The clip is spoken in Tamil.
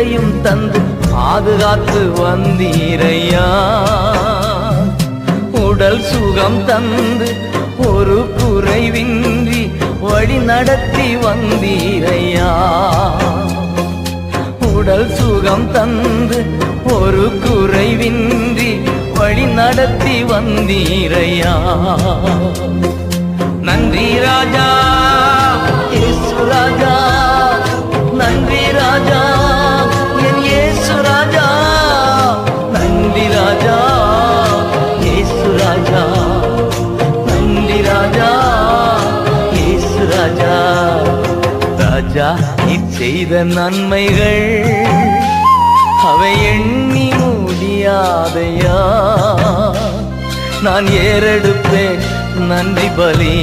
உயிரையும் தந்து பாதுகாத்து வந்தீரையா. உடல் சுகம் தந்து ஒரு குறைவின்றி வழி நடத்தி வந்தீரையா. உடல் சுகம் தந்து ஒரு குறைவின்றி வழி நடத்தி வந்தீரையா. நன்றி ராஜா இயேசு ராஜா, நன்றி ராஜா என் இயேசு ராஜா, நன்றி ராஜா இயேசு ராஜா, நன்றி ராஜா இயேசு ராஜா. ராஜா நீர் செய்த நன்மைகள் அவை எண்ணி முடியாதையா. நான் ஏறெடுப்பேன் நன்றி பலி.